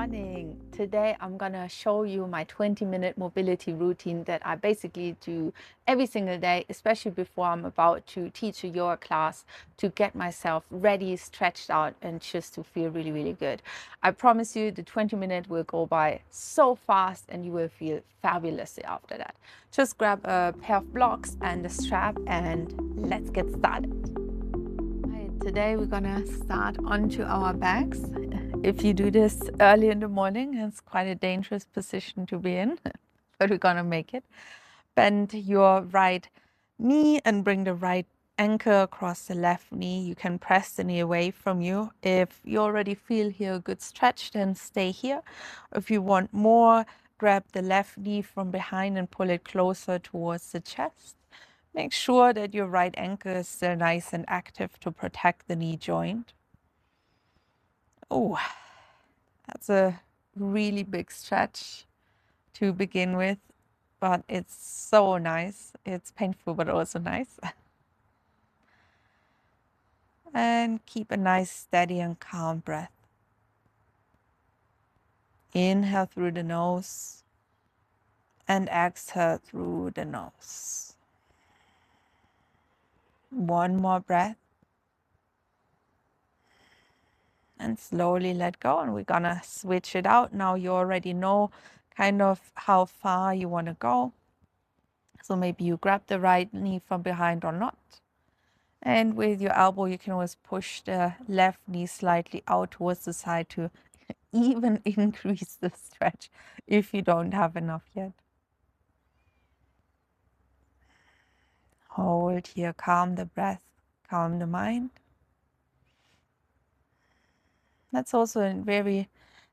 morning. Today I'm gonna show you my 20-minute mobility routine that I basically do every single day, especially before I'm about to teach a yoga class, to get myself ready, stretched out, and just to feel really, really good. I promise you the 20-minute will go by so fast and you will feel fabulously after that. Just grab a pair of blocks and a strap and let's get started. Today we're gonna start onto our backs. If you do this early in the morning, it's quite a dangerous position to be in, but we're gonna make it. Bend your right knee and bring the right ankle across the left knee. You can press the knee away from you. If you already feel here a good stretch, then stay here. If you want more, grab the left knee from behind and pull it closer towards the chest. Make sure that your right ankle is still nice and active to protect the knee joint. Oh, that's a really big stretch to begin with, but it's so nice. It's painful, but also nice. And keep a nice, steady and calm breath. Inhale through the nose and exhale through the nose. One more breath. And slowly let go, and we're gonna switch it out. Now you already know kind of how far you want to go. So maybe you grab the right knee from behind or not. And with your elbow, you can always push the left knee slightly out towards the side to even increase the stretch if you don't have enough yet. Hold here, calm the breath, calm the mind. That's also a very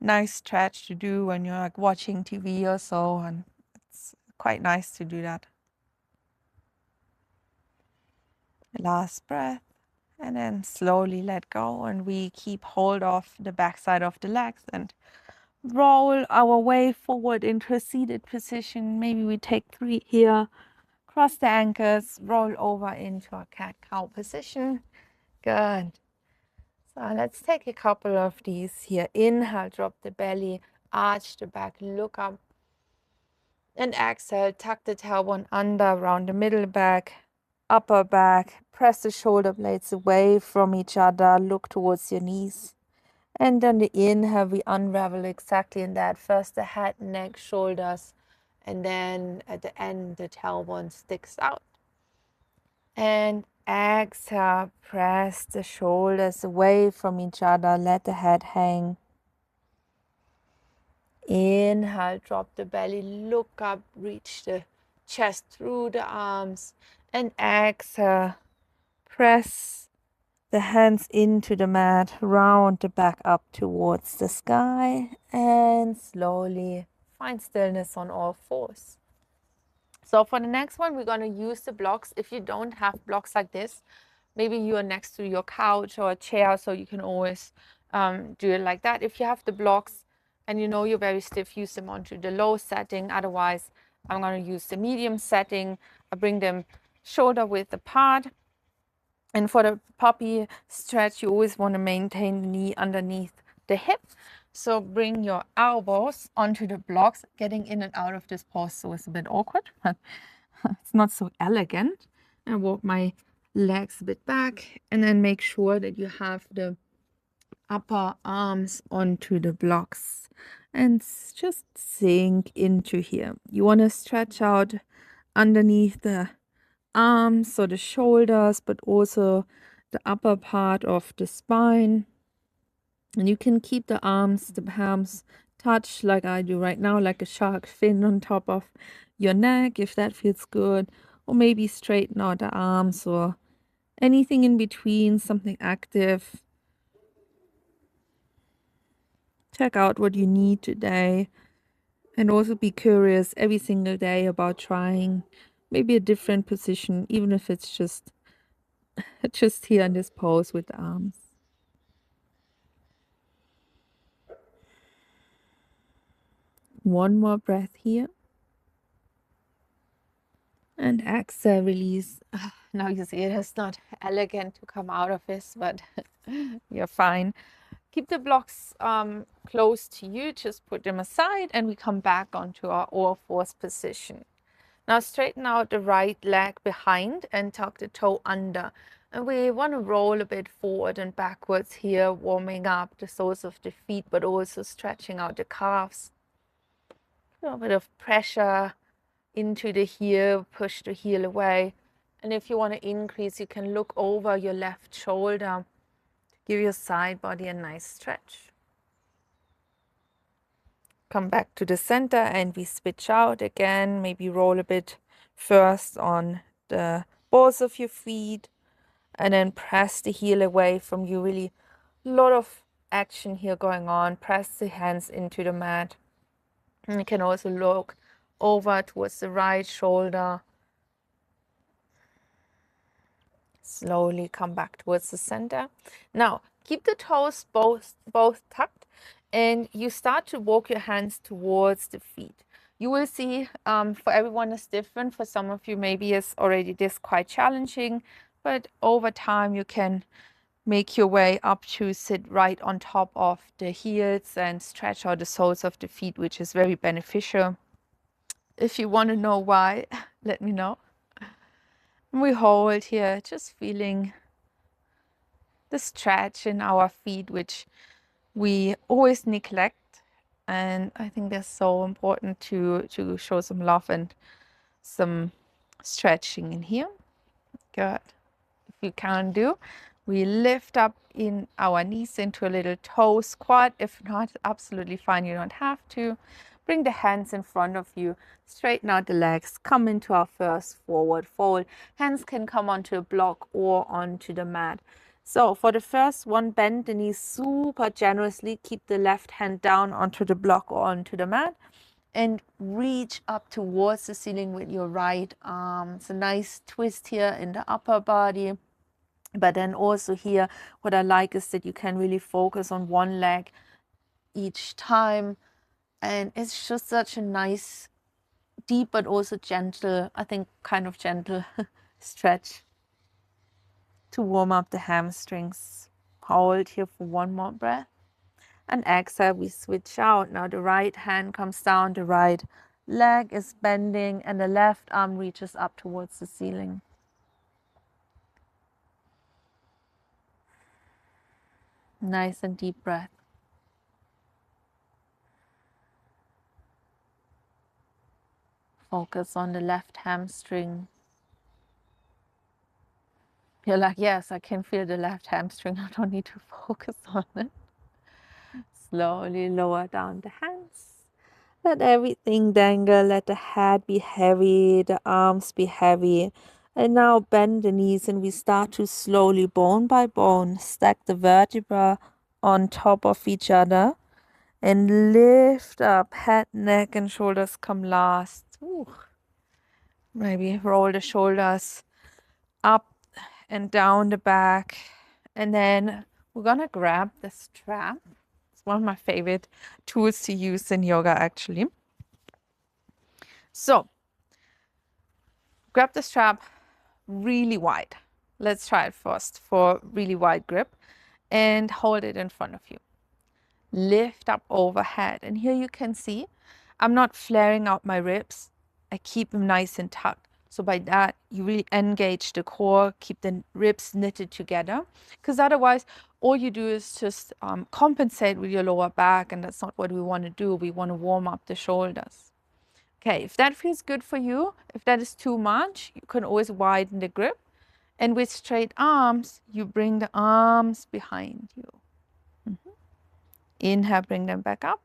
nice stretch to do when you're like watching TV or so, and it's quite nice to do that. Last breath, and then slowly let go, and we keep hold of the backside of the legs and roll our way forward into a seated position. Maybe we take 3 here, cross the ankles, roll over into a cat-cow position. Good. So let's take a couple of these here. Inhale, drop the belly, arch the back, look up. And exhale, tuck the tailbone under, around the middle back, upper back. Press the shoulder blades away from each other, look towards your knees. And then the inhale, we unravel exactly in that. First the head, neck, shoulders, and then at the end, the tailbone sticks out. And exhale, press the shoulders away from each other, let the head hang. Inhale, drop the belly, look up, reach the chest through the arms. And exhale, press the hands into the mat, round the back up towards the sky, and slowly find stillness on all fours. So for the next one, we're going to use the blocks. If you don't have blocks like this, maybe you are next to your couch or a chair, so you can always do it like that. If you have the blocks and you know you're very stiff, use them onto the low setting. Otherwise, I'm going to use the medium setting. I bring them shoulder width apart. And for the puppy stretch, you always want to maintain the knee underneath the hip. So bring your elbows onto the blocks. Getting in and out of this pose so it's a bit awkward, but it's not so elegant. I walk my legs a bit back and then make sure that you have the upper arms onto the blocks and just sink into here. You want to stretch out underneath the arms, so the shoulders, but also the upper part of the spine. And you can keep the arms, the palms touched like I do right now, like a shark fin on top of your neck, if that feels good. Or maybe straighten out the arms or anything in between, something active. Check out what you need today. And also be curious every single day about trying maybe a different position, even if it's just here in this pose with the arms. One more breath here. And exhale, release. Now you see it is not elegant to come out of this, but you're fine. Keep the blocks close to you, just put them aside, and we come back onto our all fours position. Now straighten out the right leg behind and tuck the toe under. And we want to roll a bit forward and backwards here, warming up the soles of the feet, but also stretching out the calves. A little bit of pressure into the heel, push the heel away. And if you want to increase, you can look over your left shoulder. Give your side body a nice stretch. Come back to the center and we switch out again. Maybe roll a bit first on the balls of your feet and then press the heel away from you. Really a lot of action here going on. Press the hands into the mat. And you can also look over towards the right shoulder. Slowly come back towards the center. Now, keep the toes both tucked, and you start to walk your hands towards the feet. You will see for everyone is different. For some of you, maybe it's already this quite challenging, but over time you can make your way up to sit right on top of the heels and stretch out the soles of the feet, which is very beneficial. If you want to know why, let me know. We hold here, just feeling the stretch in our feet, which we always neglect. And I think that's so important to show some love and some stretching in here. Good. If you can do, we lift up in our knees into a little toe squat. If not, absolutely fine. You don't have to. Bring the hands in front of you. Straighten out the legs. Come into our first forward fold. Hands can come onto a block or onto the mat. So for the first one, bend the knees super generously. Keep the left hand down onto the block or onto the mat. And reach up towards the ceiling with your right arm. It's a nice twist here in the upper body. But then also here, what I like is that you can really focus on one leg each time. And it's just such a nice, deep, but also gentle, I think kind of gentle stretch to warm up the hamstrings. Hold here for one more breath. And exhale, we switch out. Now the right hand comes down, the right leg is bending, and the left arm reaches up towards the ceiling. Nice and deep breath. Focus on the left hamstring. You're like, yes, I can feel the left hamstring. I don't need to focus on it. Slowly lower down the hands. Let everything dangle. Let the head be heavy, the arms be heavy. And now bend the knees and we start to slowly, bone by bone, stack the vertebra on top of each other. And lift up. Head, neck, and shoulders come last. Ooh. Maybe roll the shoulders up and down the back. And then we're gonna grab the strap. It's one of my favorite tools to use in yoga, actually. So grab the strap really wide. Let's try it first for really wide grip and hold it in front of you. Lift up overhead. And here you can see I'm not flaring out my ribs. I keep them nice and tucked. So by that, you really engage the core, keep the ribs knitted together. Because otherwise, all you do is just compensate with your lower back. And that's not what we want to do. We want to warm up the shoulders. Okay, if that feels good for you, if that is too much, you can always widen the grip. And with straight arms, you bring the arms behind you. Inhale, bring them back up.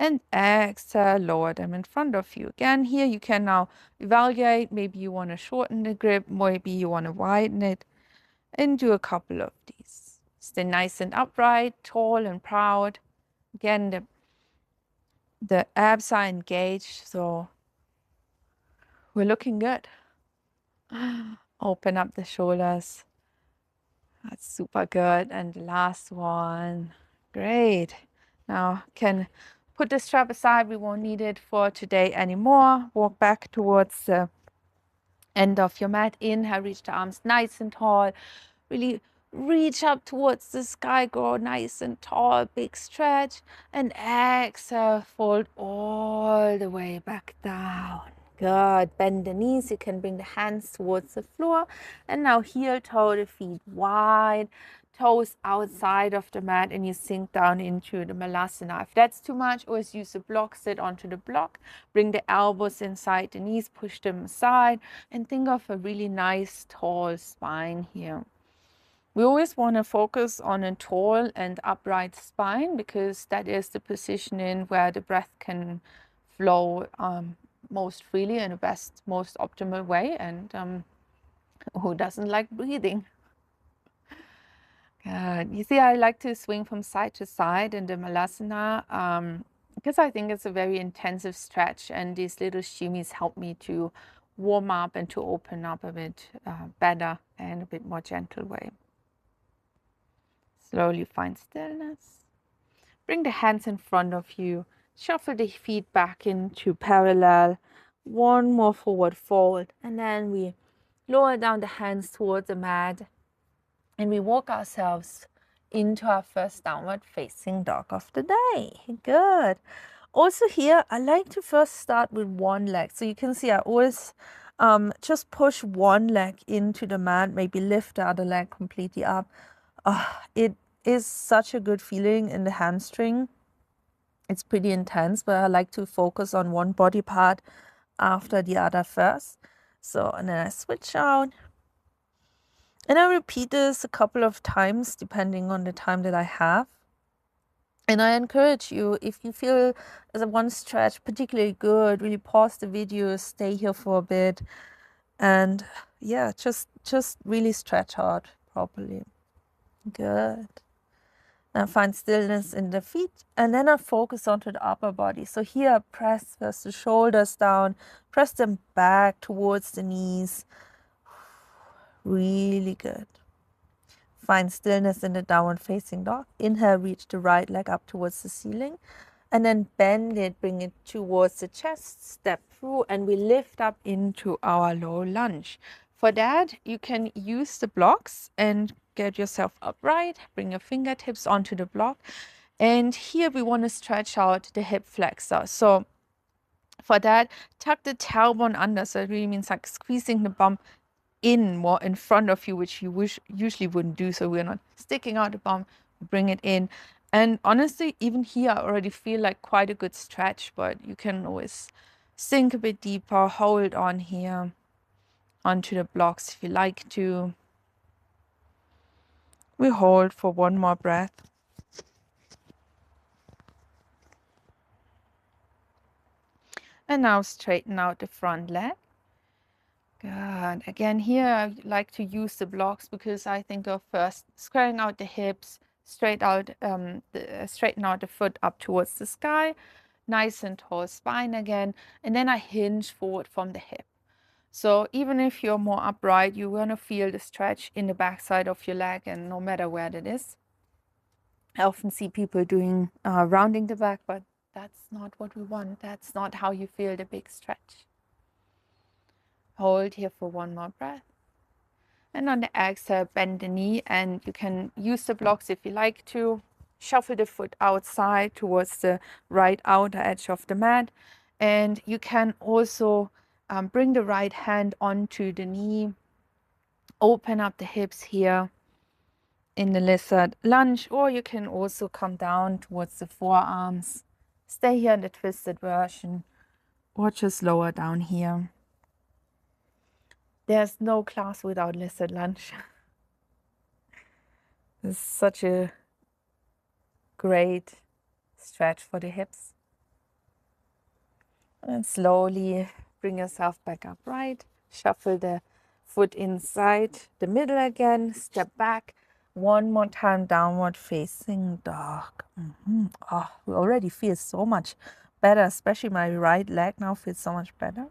And exhale, lower them in front of you. Again, here you can now evaluate. Maybe you want to shorten the grip. Maybe you want to widen it. And do a couple of these. Stay nice and upright, tall and proud. Again, the abs are engaged, so we're looking good. Open up the shoulders. That's super good. And the last one. Great. Now can put the strap aside. We won't need it for today anymore. Walk back towards the end of your mat. Inhale, reach the arms nice and tall. Really Reach up towards the sky, grow nice and tall, big stretch, and exhale, fold all the way back down. Good. Bend the knees. You can bring the hands towards the floor. And now heel toe the feet wide, toes outside of the mat, and you sink down into the Malasana. If that's too much, always use the block, sit onto the block, bring the elbows inside the knees, push them aside, and think of a really nice tall spine here. We always want to focus on a tall and upright spine because that is the positioning where the breath can flow most freely in the best, most optimal way. And who doesn't like breathing? Good. You see, I like to swing from side to side in the Malasana because I think it's a very intensive stretch, and these little shimmies help me to warm up and to open up a bit better and a bit more gentle way. Slowly find stillness. Bring the hands in front of you. Shuffle the feet back into parallel. One more forward fold. And then we lower down the hands towards the mat. And we walk ourselves into our first downward facing dog of the day. Good. Also here, I like to first start with one leg. So you can see I always just push one leg into the mat. Maybe lift the other leg completely up. It is such a good feeling in the hamstring. It's pretty intense, but I like to focus on one body part after the other first. So, and then I switch out. And I repeat this a couple of times depending on the time that I have. And I encourage you, if you feel as a one stretch particularly good, really pause the video, stay here for a bit, and yeah, just really stretch out properly. Good. Now find stillness in the feet, and then I focus onto the upper body. So here I press first the shoulders down, press them back towards the knees. Really good. Find stillness in the downward facing dog. Inhale, reach the right leg up towards the ceiling, and then bend it, bring it towards the chest, step through, and we lift up into our low lunge. For that, you can use the blocks and get yourself upright, bring your fingertips onto the block. And here we want to stretch out the hip flexor. So for that, tuck the tailbone under. So it really means like squeezing the bum in more in front of you, which you usually wouldn't do. So we're not sticking out the bum, bring it in. And honestly, even here, I already feel like quite a good stretch, but you can always sink a bit deeper, hold on here onto the blocks if you like to. We hold for one more breath. And now straighten out the front leg. Good. Again, here I like to use the blocks because I think of first squaring out the hips, straighten out the foot up towards the sky, nice and tall spine again, and then I hinge forward from the hip. So even if you're more upright, you're going to feel the stretch in the backside of your leg, and no matter where that is. I often see people doing rounding the back, but that's not what we want. That's not how you feel the big stretch. Hold here for one more breath. And on the exhale, bend the knee, and you can use the blocks if you like to. Shuffle the foot outside towards the right outer edge of the mat. And you can also bring the right hand onto the knee. Open up the hips here in the lizard lunge, or you can also come down towards the forearms. Stay here in the twisted version, or just lower down here. There's no class without lizard lunge. It's such a great stretch for the hips. And slowly bring yourself back upright. Shuffle the foot inside the middle again. Step back. One more time, downward facing dog. Oh, we already feel so much better, especially my right leg now feels so much better.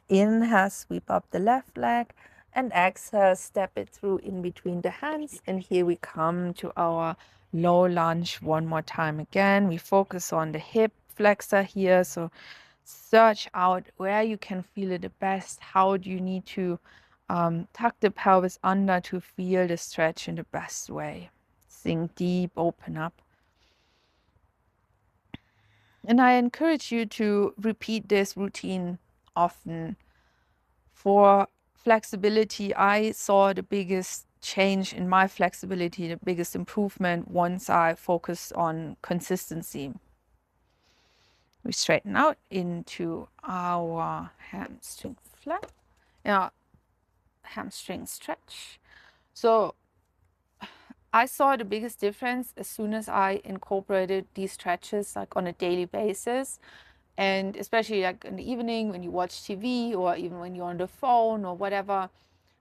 Inhale, sweep up the left leg, and exhale, step it through in between the hands. And here we come to our low lunge one more time again. We focus on the hip flexor here. So search out where you can feel it the best. How do you need to Tuck the pelvis under to feel the stretch in the best way. Sink deep, open up. And I encourage you to repeat this routine often. For flexibility, I saw the biggest change in my flexibility, the biggest improvement once I focused on consistency. We straighten out into our hamstring flap, hamstring stretch. So I saw the biggest difference as soon as I incorporated these stretches like on a daily basis. And especially like in the evening when you watch TV or even when you're on the phone or whatever,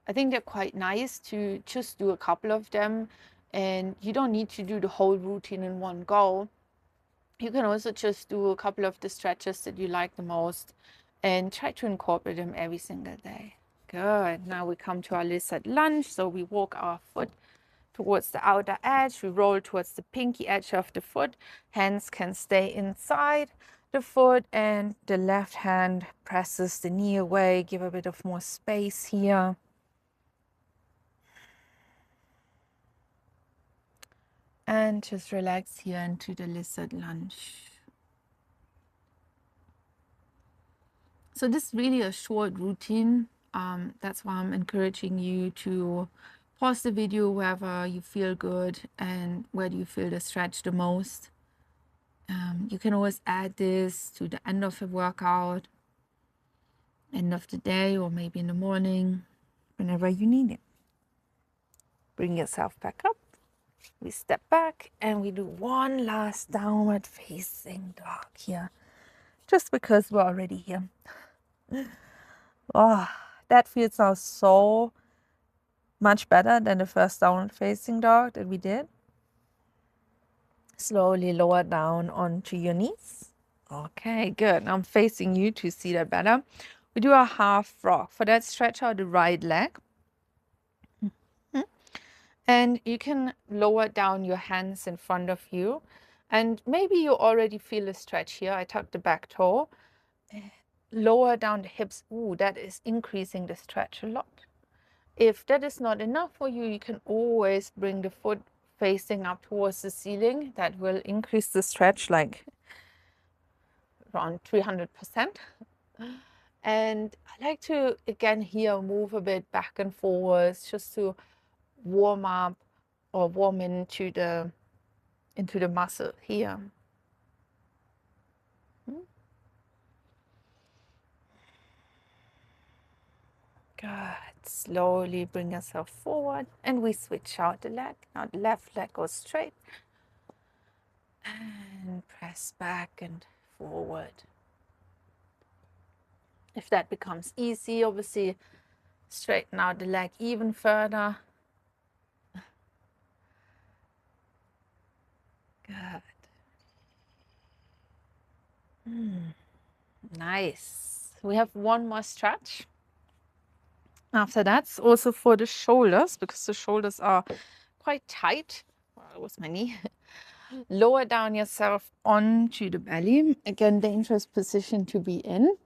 I think they're quite nice to just do a couple of them. And you don't need to do the whole routine in one go. You can also just do a couple of the stretches that you like the most and try to incorporate them every single day. Good. Now we come to our lizard lunge. So we walk our foot towards the outer edge. We roll towards the pinky edge of the foot. Hands can stay inside the foot and the left hand presses the knee away. Give a bit of more space here. And just relax here into the lizard lunge. So this is really a short routine. That's why I'm encouraging you to pause the video wherever you feel good and where do you feel the stretch the most. You can always add this to the end of a workout, end of the day, or maybe in the morning, whenever you need it. Bring yourself back up. We step back and we do one last downward facing dog here, just because we're already here. Oh, that feels now so much better than the first downward facing dog that we did. Slowly lower down onto your knees. Okay, good. I'm facing you to see that better. We do a half frog. For that, stretch out the right leg. And you can lower down your hands in front of you. And maybe you already feel a stretch here. I tuck the back toe. Lower down the hips. Ooh, that is increasing the stretch a lot. If that is not enough for you, you can always bring the foot facing up towards the ceiling. That will increase the stretch like around 300%. And I like to, again, here move a bit back and forwards just to warm up or warm into the muscle here. Good. Slowly bring yourself forward and we switch out the leg. Now the left leg goes straight and press back and forward. If that becomes easy, obviously straighten out the leg even further. Good. Nice. We have one more stretch. After that's also for the shoulders, because the shoulders are quite tight. Well, that was my knee. Lower down yourself onto the belly. Again, dangerous position to be in.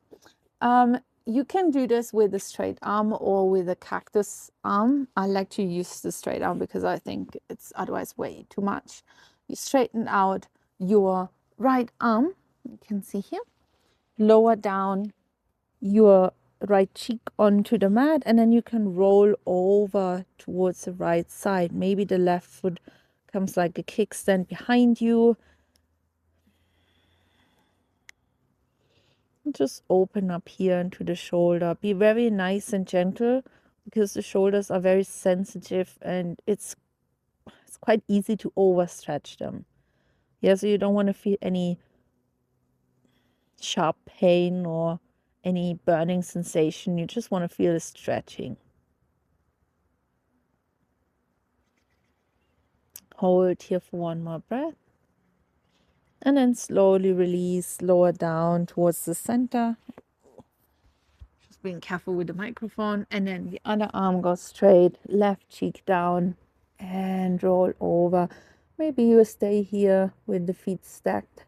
You can do this with a straight arm or with a cactus arm. I like to use the straight arm because I think it's otherwise way too much. You straighten out your right arm. You can see here. Lower down your right cheek onto the mat, and then you can roll over towards the right side. Maybe the left foot comes like a kickstand behind you. Just open up here into the shoulder. Be very nice and gentle because the shoulders are very sensitive and it's quite easy to overstretch them. Yeah, so you don't want to feel any sharp pain or any burning sensation. You just want to feel the stretching. Hold here for one more breath. And then slowly release, lower down towards the center. Just being careful with the microphone. And then the other arm goes straight, left cheek down and roll over. Maybe you stay here with the feet stacked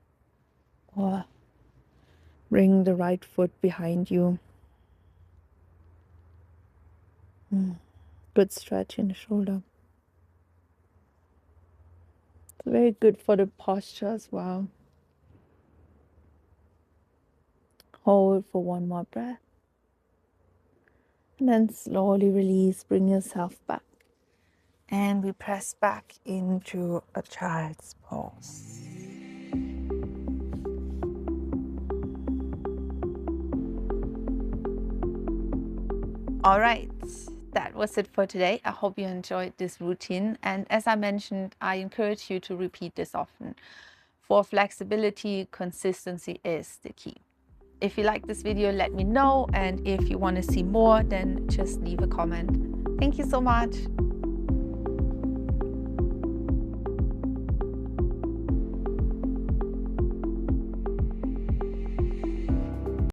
or bring the right foot behind you. Good stretch in the shoulder. It's very good for the posture as well. Hold for one more breath. And then slowly release, bring yourself back. And we press back into a child's pose. All right, that was it for today. I hope you enjoyed this routine. And as I mentioned, I encourage you to repeat this often. For flexibility, consistency is the key. If you like this video, let me know. And if you want to see more, then just leave a comment. Thank you so much.